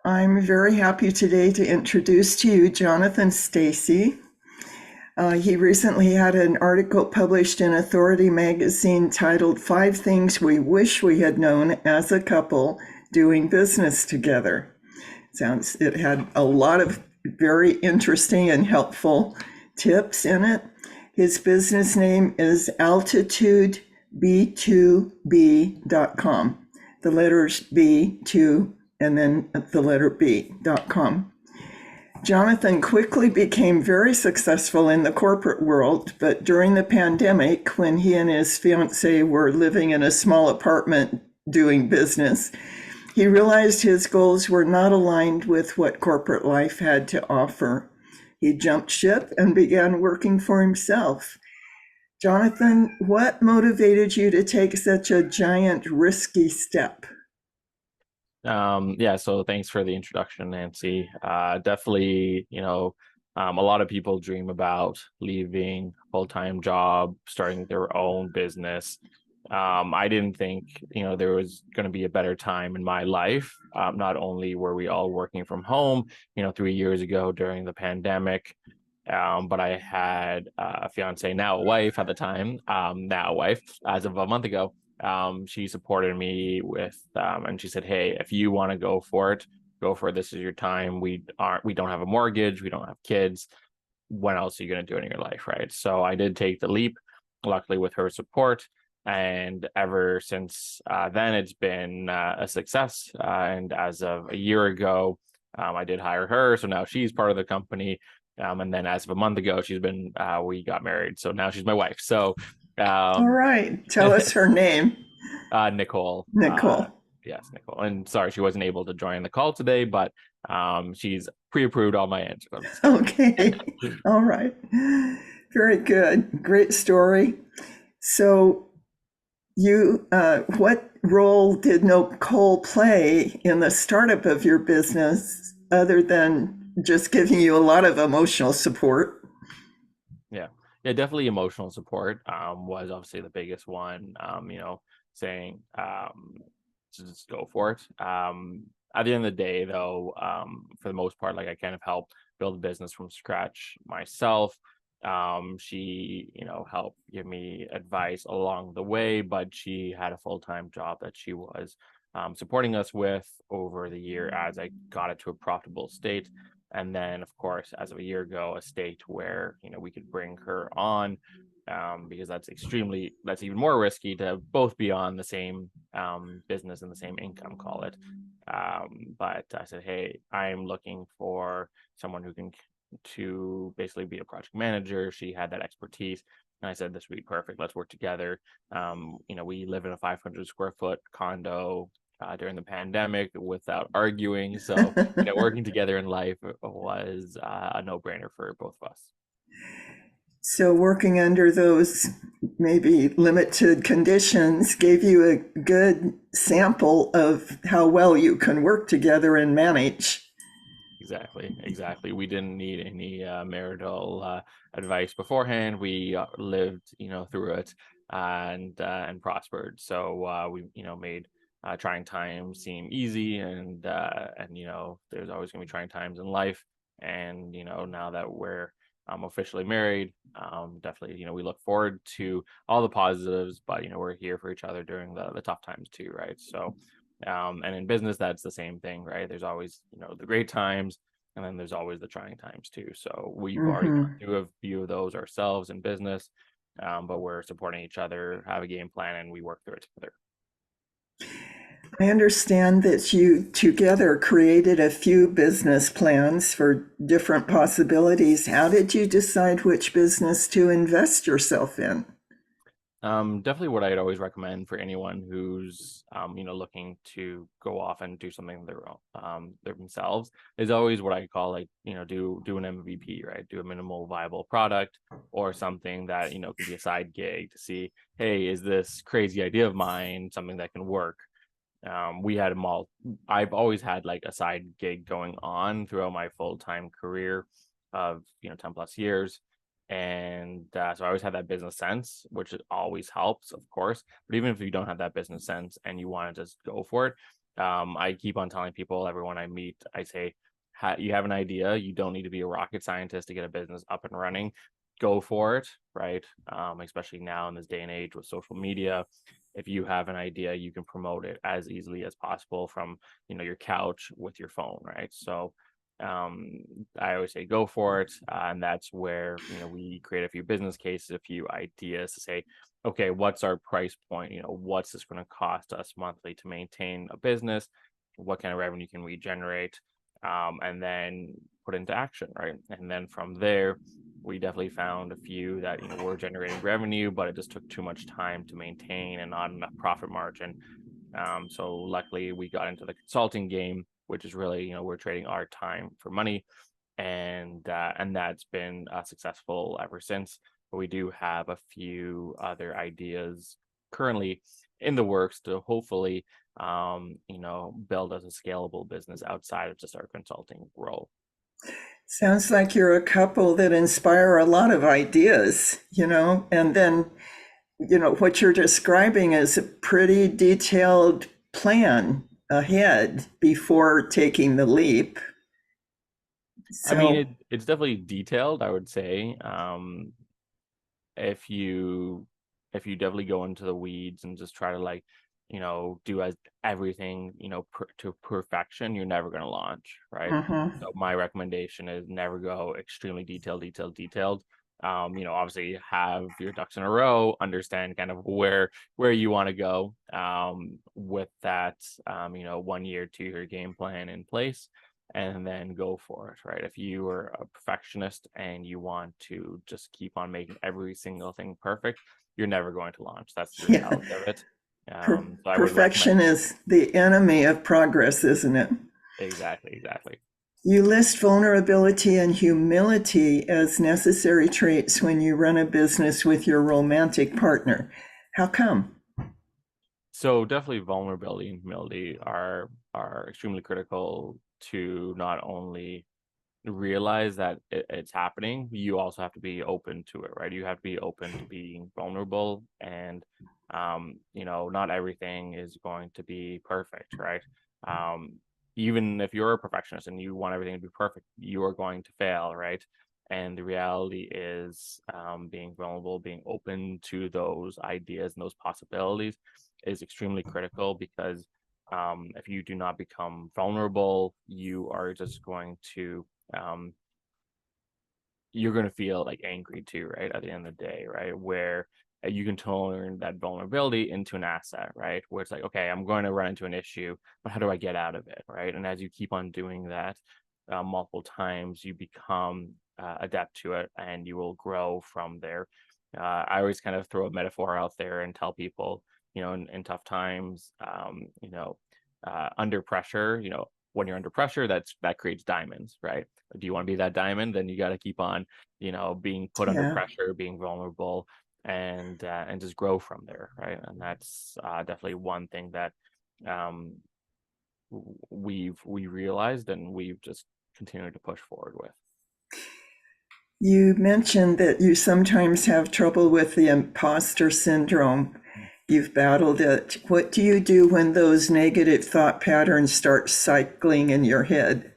I'm very happy today to introduce to you Jonathan Stacy. He recently had an article published in Authority magazine titled Five Things We Wish We Had Known as a Couple Doing Business Together. It had a lot of very interesting and helpful tips in it. His business name is altitudeb2b.com. The letters B2 and then the letter B.com. Jonathan quickly became very successful in the corporate world, but during the pandemic, when he and his fiance were living in a small apartment doing business, he realized his goals were not aligned with what corporate life had to offer. He jumped ship and began working for himself. Jonathan, what motivated you to take such a giant, risky step? Yeah, so thanks for the introduction, Nancy. Definitely, a lot of people dream about leaving full-time job, starting their own business. I didn't think, there was going to be a better time in my life. Not only were we all working from home, 3 years ago during the pandemic, but I had a fiance, now a wife at the time, now a wife as of a month ago. She supported me with, and she said, "Hey, if you want to go for it, go for it. This is your time. We don't have a mortgage. We don't have kids. When else are you going to do it in your life, right?" So I did take the leap, luckily with her support. And ever since then, it's been a success. And as of a year ago, I did hire her. So now she's part of the company. And then as of a month ago, we got married. So now she's my wife. So, All um, right, tell us her name, Nicolle. Nicolle. Yes, Nicolle. And sorry, she wasn't able to join the call today, but she's pre-approved all my answers. Okay, all right. Very good. Great story. So, what role did Nicolle play in the startup of your business other than just giving you a lot of emotional support? Yeah. Yeah, definitely emotional support was obviously the biggest one. Saying to just go for it. At the end of the day, though, for the most part, like I kind of helped build a business from scratch myself. She, helped give me advice along the way, but she had a full-time job that she was supporting us with over the year as I got it to a profitable state. And then, of course, as of a year ago, a state where we could bring her on, because that's even more risky to both be on the same business and the same income, call it. But I said, hey, I'm looking for someone who can to basically be a project manager. She had that expertise. And I said, this would be perfect. Let's work together. We live in a 500 square foot condo during the pandemic without arguing. So, working together in life was a no-brainer for both of us. So, working under those maybe limited conditions gave you a good sample of how well you can work together and manage. Exactly, exactly. We didn't need any marital advice beforehand. We lived, through it and prospered. So we, made trying times seem easy, and there's always going to be trying times in life. And now that we're officially married, definitely, we look forward to all the positives, but we're here for each other during the tough times too, right? So and in business, that's the same thing, right? There's always, the great times, and then there's always the trying times too. So we've already gone Hmm. through a few of those ourselves in business, but we're supporting each other, have a game plan, and we work through it together. I understand that you together created a few business plans for different possibilities. How did you decide which business to invest yourself in? Definitely what I'd always recommend for anyone who's looking to go off and do something their own, themselves, is always what I call, like, do an MVP, right? Do a minimal viable product or something that can be a side gig to see, hey, is this crazy idea of mine something that can work? We had them all. I've always had like a side gig going on throughout my full-time career of 10 plus years. And so I always had that business sense, which always helps, of course. But even if you don't have that business sense and you want to just go for it, I keep on telling people, everyone I meet, I say, you have an idea, you don't need to be a rocket scientist to get a business up and running. Go for it, right? Especially now in this day and age with social media, if you have an idea, you can promote it as easily as possible from, your couch with your phone, right? So I always say go for it, and that's where we create a few business cases, a few ideas to say, okay, what's our price point? What's this going to cost us monthly to maintain a business? What kind of revenue can we generate? And then put into action, right? And then from there, we definitely found a few that were generating revenue, but it just took too much time to maintain and not enough profit margin. So luckily, we got into the consulting game, which is really we're trading our time for money, and that's been successful ever since. But we do have a few other ideas currently in the works to hopefully build as a scalable business outside of just our consulting role. Sounds like you're a couple that inspire a lot of ideas, and then, what you're describing is a pretty detailed plan ahead before taking the leap. I mean, So, it's definitely detailed, I would say. If you definitely go into the weeds and just try to do as everything to perfection, you're never going to launch, right? mhm. So my recommendation is never go extremely detailed. Obviously have your ducks in a row, understand kind of where you want to go with that 1 year 2 year game plan in place, and then go for it, right? If you are a perfectionist and you want to just keep on making every single thing perfect, you're never going to launch. That's the Yeah, reality of it. So I would perfection recommend is the enemy of progress, isn't it? exactly. You list vulnerability and humility as necessary traits when you run a business with your romantic partner. How come? So definitely vulnerability and humility are extremely critical to not only realize that it's happening, you also have to be open to it, right? You have to be open to being vulnerable, and not everything is going to be perfect, right? um Even if you're a perfectionist and you want everything to be perfect, you are going to fail, right? And the reality is, being vulnerable, being open to those ideas and those possibilities is extremely critical, because if you do not become vulnerable, you are just going to um, you're going to feel like angry too, right? At the end of the day, right? Where you can turn that vulnerability into an asset, right? Where it's like, okay, I'm going to run into an issue, but how do I get out of it, right? And as you keep on doing that multiple times, you become adept to it, and you will grow from there. I always kind of throw a metaphor out there and tell people, in tough times, under pressure, when you're under pressure, that creates diamonds, right? Do you want to be that diamond? Then you got to keep on, being put under Yeah. pressure, being vulnerable, and just grow from there, right? And that's definitely one thing that um, we realized, and we've just continued to push forward with. You mentioned that you sometimes have trouble with the imposter syndrome. You've battled it. What do you do when those negative thought patterns start cycling in your head?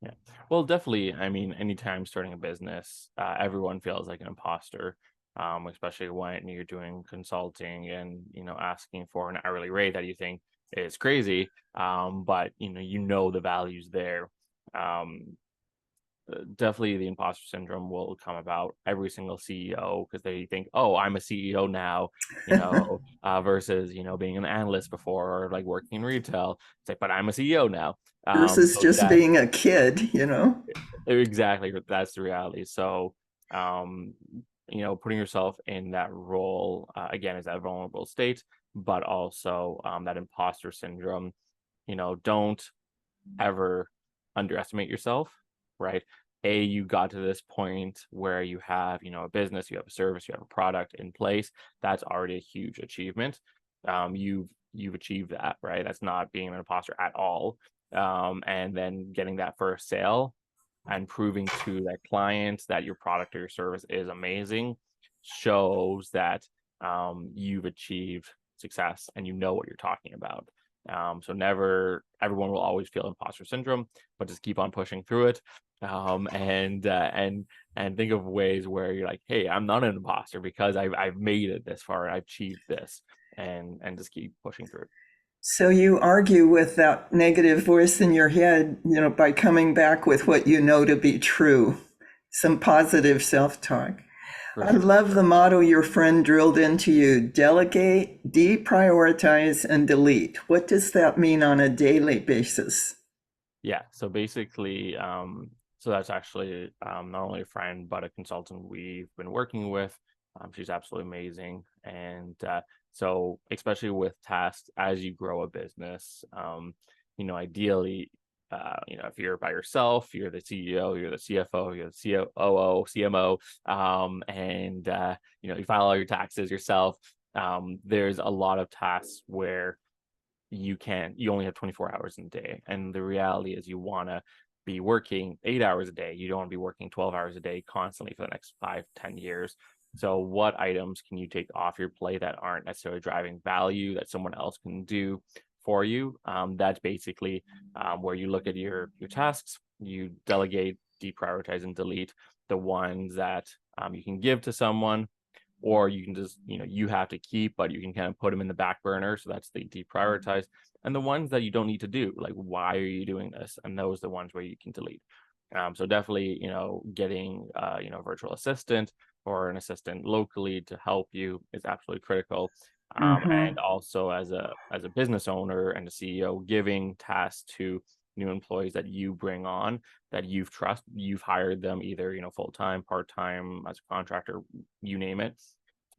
Yeah. Well, definitely. I mean, anytime starting a business, everyone feels like an imposter, especially when you're doing consulting and, asking for an hourly rate that you think is crazy. But the value's there. Um, Definitely the imposter syndrome will come about every single CEO, because they think, oh, I'm a CEO now, versus, being an analyst before, or like working in retail. It's like, but I'm a CEO now. Versus So just that being a kid? exactly, that's the reality. So, um, putting yourself in that role again is that vulnerable state, but also that imposter syndrome. Don't ever underestimate yourself, right? You got to this point where you have, a business, you have a service, you have a product in place. That's already a huge achievement. You've achieved that, right? That's not being an imposter at all. And then getting that first sale and proving to that client that your product or your service is amazing shows that you've achieved success and you know what you're talking about. So never, everyone will always feel imposter syndrome, but just keep on pushing through it. And think of ways where you're like, hey, I'm not an imposter because I've made it this far, I've achieved this, and just keep pushing through. So you argue with that negative voice in your head, by coming back with what you know to be true, some positive self-talk. For I sure. love the motto your friend drilled into you: delegate, deprioritize, and delete. What does that mean on a daily basis? Yeah. So basically, so that's actually not only a friend but a consultant we've been working with. She's absolutely amazing, and so especially with tasks as you grow a business, ideally, if you're by yourself, you're the CEO, you're the CFO, you're the COO, CMO, and you file all your taxes yourself. There's a lot of tasks where you only have 24 hours in a day, and the reality is you want to be working 8 hours a day. You don't want to be working 12 hours a day constantly for the next 5-10 years. So what items can you take off your plate that aren't necessarily driving value that someone else can do for you? That's basically where you look at your tasks, you delegate, deprioritize, and delete the ones that you can give to someone, or you can just, you have to keep, but you can kind of put them in the back burner. So that's the deprioritize. And the ones that you don't need to do, like, why are you doing this? And those are the ones where you can delete. So definitely, getting, a virtual assistant or an assistant locally to help you is absolutely critical. Mm-hmm. And also as a business owner and a CEO, giving tasks to new employees that you bring on, that you've hired them either, full-time, part-time, as a contractor, you name it.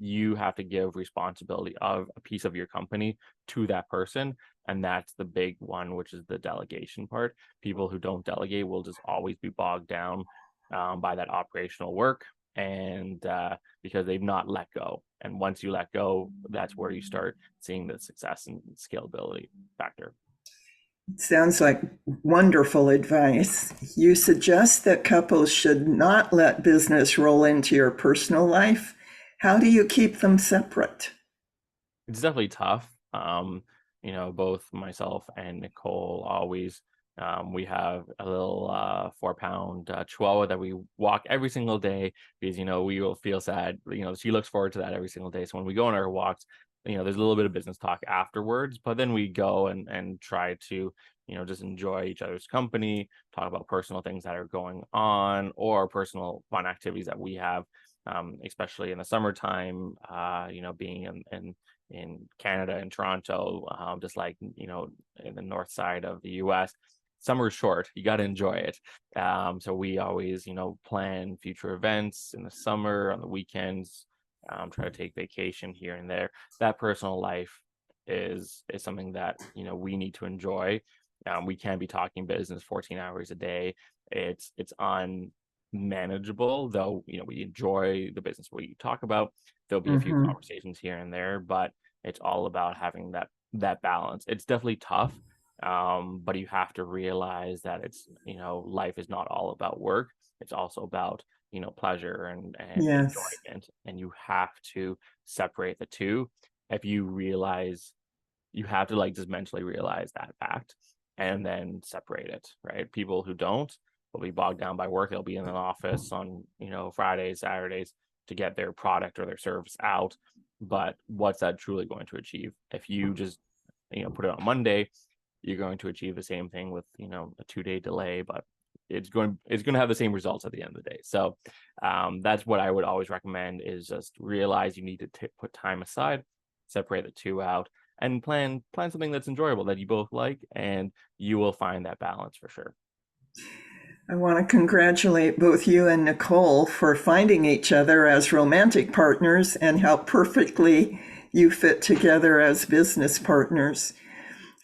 You have to give responsibility of a piece of your company to that person. And that's the big one, which is the delegation part. People who don't delegate will just always be bogged down by that operational work, and because they've not let go. And once you let go, that's where you start seeing the success and scalability factor. Sounds like wonderful advice. You suggest that couples should not let business roll into your personal life. How do you keep them separate? It's definitely tough. Both myself and Nicolle always, we have a little 4 pound chihuahua that we walk every single day because, we will feel sad. She looks forward to that every single day. So when we go on our walks, there's a little bit of business talk afterwards, but then we go and try to, just enjoy each other's company, talk about personal things that are going on or personal fun activities that we have. Especially in the summertime, being in Canada and Toronto, just like, in the north side of the US. Summer's short, you got to enjoy it. So we always, plan future events in the summer, on the weekends, try to take vacation here and there. That personal life is something that, we need to enjoy. We can't be talking business 14 hours a day. It's unmanageable, though, we enjoy the business we talk about. There'll be a few Mm-hmm. conversations here and there, but it's all about having that balance. It's definitely tough, but you have to realize that it's, life is not all about work. It's also about, pleasure and Yes. enjoyment, and you have to separate the two. If you realize, you have to, like, just mentally realize that fact and then separate it, right? People who don't will be bogged down by work. They'll be in an office on, Fridays, Saturdays to get their product or their service out. But what's that truly going to achieve? If you just, put it on Monday, you're going to achieve the same thing with, a 2-day delay, but it's going to have the same results at the end of the day. So that's what I would always recommend, is just realize you need to put time aside, separate the two out, and plan something that's enjoyable that you both like, and you will find that balance for sure. I want to congratulate both you and Nicolle for finding each other as romantic partners and how perfectly you fit together as business partners.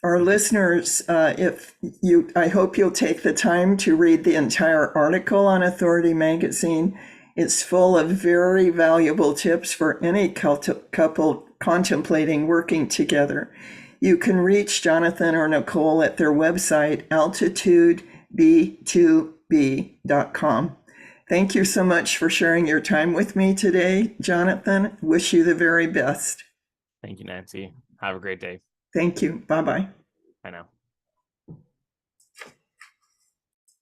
Our listeners, I hope you'll take the time to read the entire article on Authority Magazine. It's full of very valuable tips for any couple contemplating working together. You can reach Jonathan or Nicolle at their website, altitudeb2b.com. Thank you so much for sharing your time with me today, Jonathan. Wish you the very best. Thank you, Nancy. Have a great day. Thank you. Bye bye. Bye now.